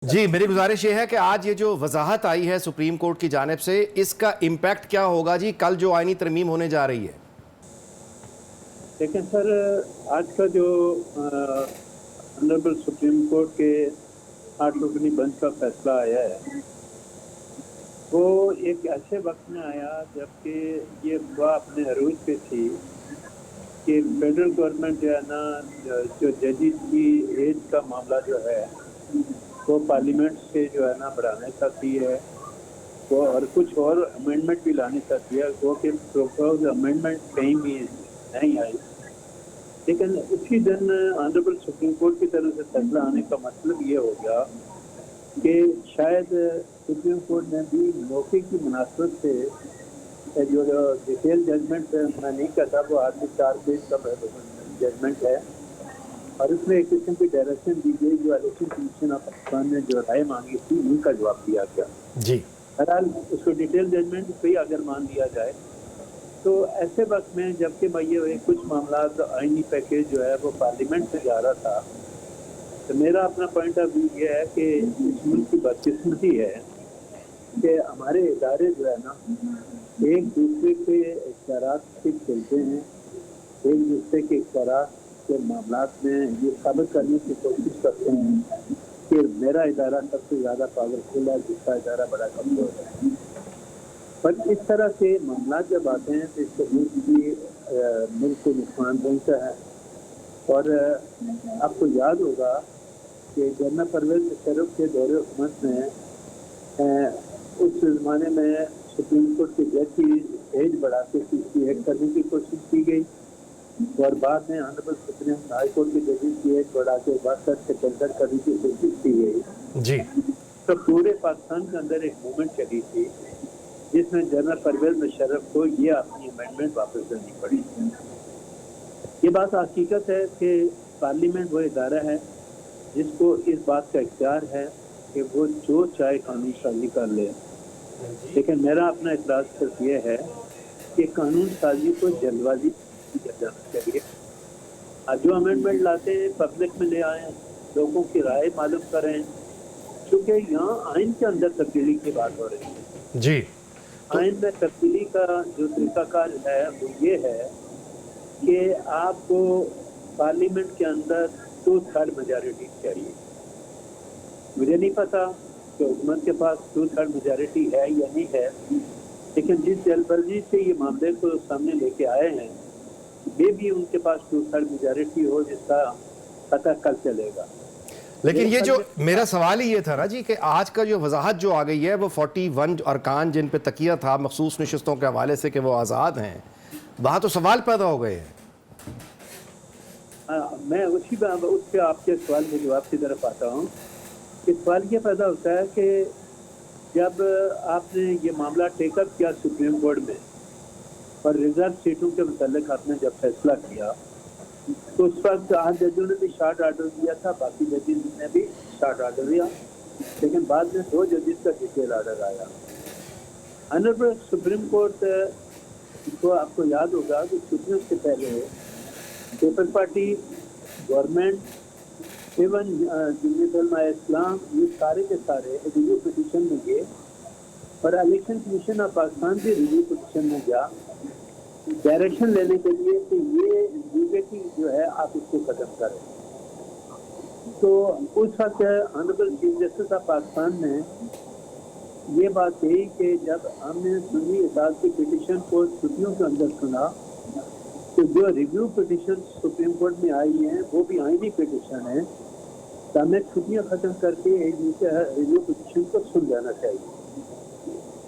جی میری گزارش یہ ہے کہ آج یہ جو وضاحت آئی ہے سپریم کورٹ کی جانب سے اس کا امپیکٹ کیا ہوگا جی کل جو آئینی ترمیم ہونے جا رہی ہے؟ لیکن سر آج کا جو آنریبل سپریم کورٹ کے 8 رکنی بنچ کا فیصلہ آیا ہے وہ ایک ایسے وقت میں آیا جبکہ یہ ہوا اپنے عروج پہ تھی کہ فیڈرل گورنمنٹ جو ہے نا جو ججز کی ایج کا معاملہ جو ہے وہ پارلیمنٹ سے جو ہے نا بڑھانا چاہتی ہے وہ اور کچھ اور امینڈمنٹ بھی لانے چاہتی ہے وہ کہ پروپوز امینڈمنٹ کہیں بھی نہیں آئی. لیکن اسی دن آنریبل سپریم کورٹ کی طرف سے فیصلہ آنے کا مطلب یہ ہو گیا کہ شاید سپریم کورٹ نے بھی موقع کی مناسبت سے جو ڈیٹیل ججمنٹ میں نہیں کہتا وہ آدمی 4 پیج کا ججمنٹ ہے اور اس میں ایک قسم کی ڈائریکشن دی گئی جو الیکشن کمیشن آف پاکستان نے جو رائے مانگی تھی ان کا جواب دیا گیا. جی بہرحال اس کو ڈیٹیل ججمنٹ پہ اگر مان لیا جائے تو ایسے وقت میں جبکہ یہ کچھ معاملات آئینی پیکیج جو ہے وہ پارلیمنٹ سے جا رہا تھا تو میرا اپنا پوائنٹ آف ویو یہ ہے کہ اس ملک کی بدقسمتی ہے کہ ہمارے ادارے جو ہے نا ایک دوسرے کے اختیارات سے کھیلتے ہیں ایک دوسرے کے اختیارات کے معاملات میں یہ ثابت کرنے کی کوشش کرتے ہیں کہ میرا ادارہ سب سے زیادہ پاورفل ہے جس کا ادارہ بڑا کمزور ہے. پر اس طرح کے معاملات جب آتے ہیں تو اس سے ملک کو نقصان پہنچا ہے اور آپ کو یاد ہوگا کہ جنرل پرویز مشرف کے دور حکومت میں اس زمانے میں سپریم کورٹ کے جج کی ایج بڑھا کے 68 کرنے کی کوشش کی گئی اور بعد میں آنریبل سپریم ہائی کورٹ کے ججز کی ایج بڑھا کے 62 سے 65 کرنے کی کوشش کی گئی. جی تو پورے پاکستان کے اندر ایک موومنٹ چلی تھی جس میں جنرل پرویز مشرف کو یہ اپنی امینڈمنٹ واپس لینی پڑی. یہ بات حقیقت ہے کہ پارلیمنٹ وہ ادارہ ہے جس کو اس بات کا اختیار ہے کہ وہ جو چاہے قانون سازی کر لے. لیکن میرا اپنا اعتراض صرف یہ ہے کہ قانون سازی کو جلد بازی کیا جانا چاہیے. جو امینڈمنٹ لاتے ہیں پبلک میں لے آئیں لوگوں کی رائے معلوم کریں کیونکہ یہاں آئین کے اندر تبدیلی کی بات ہو رہی ہے. جی آئین میں تبدیلی کا جو طریقہ کار ہے وہ یہ ہے کہ آپ کو پارلیمنٹ کے اندر 2/3 میجارٹی چاہیے. مجھے نہیں پتا کہ حکومت کے پاس 2/3 میجارٹی ہے یا نہیں ہے لیکن جس جلد ورزی سے یہ معاملے کو سامنے لے کے آئے ہیں یہ بھی ان کے پاس 2/3 میجارٹی ہو جس کا پتہ کل چلے گا. لیکن یہ جو میرا سوال ہی یہ تھا نا جی کہ آج کا جو وضاحت جو آ گئی ہے وہ 41 ارکان جن پہ تکیہ تھا مخصوص نشستوں کے حوالے سے کہ وہ آزاد ہیں وہاں تو سوال پیدا ہو گئے ہیں. میں اس پہ آپ کے سوال کے جواب کی طرف آتا ہوں کہ سوال یہ پیدا ہوتا ہے کہ جب آپ نے یہ معاملہ ٹیک اپ کیا سپریم کورٹ میں اور ریزرو سیٹوں کے متعلق آپ نے جب فیصلہ کیا تو اس وقت 8 ججوں نے بھی شارٹ آرڈر دیا تھا باقی ججز نے بھی شارٹ آرڈر دیا لیکن بعد میں 2 ججز کا ڈیٹیل آرڈر آیا. آنریبل سپریم کورٹ کو آپ کو یاد ہوگا کہ چھٹیوں سے پہلے پیپل پارٹی گورنمنٹ ایون جمعیت علماء اسلام یہ سارے کے سارے ریویو پٹیشن میں گئے اور الیکشن کمیشن آف پاکستان بھی ریویو پٹیشن میں گیا ڈائریکشن لینے کے لیے کہ یہ لیگیٹی جو ہے آپ اس کو ختم کریں. تو اس وقت honourable chief justice of Pakistan نے یہ بات کہی کہ جب ہم نے سنی عدالت کی پٹیشن کو چھٹیوں کے اندر سنا تو جو ریویو پٹیشن سپریم کورٹ میں آئی ہیں وہ بھی آئینی پٹیشن ہے تو ہمیں چھٹیاں ختم کر کے ایک دوسرے ریویو پٹیشن کو سن لینا چاہیے.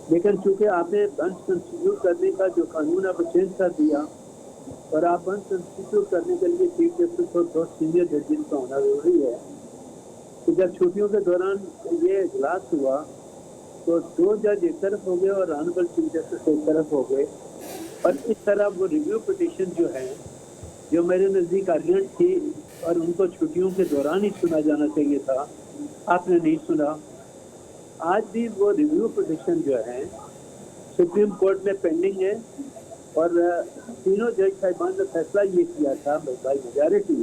لیکن چونکہ آپ نے بنچ کنسٹیٹیوٹ کرنے کا جو قانون ہے وہ چینج کر دیا اور آپ بنچ کنسٹیٹیوٹ کرنے کے لیے چیف جسٹس اور 2 سینئر ججز کا ہونا ضروری ہے. تو جب چھٹیوں کے دوران یہ اجلاس ہوا تو 2 جج ایک طرف ہو گئے اور آنریبل چیف جسٹس ایک طرف ہو گئے اور اس طرح وہ ریویو پٹیشن جو ہے جو میرے نزدیک ارجنٹ تھی اور ان کو چھٹیوں کے دوران ہی سنا جانا چاہیے تھا آپ نے نہیں سنا. آج بھی وہ ریویو پٹیشن جو ہے سپریم کورٹ میں پینڈنگ ہے اور تینوں جج صاحبان نے فیصلہ یہ کیا تھا بائی میجارٹی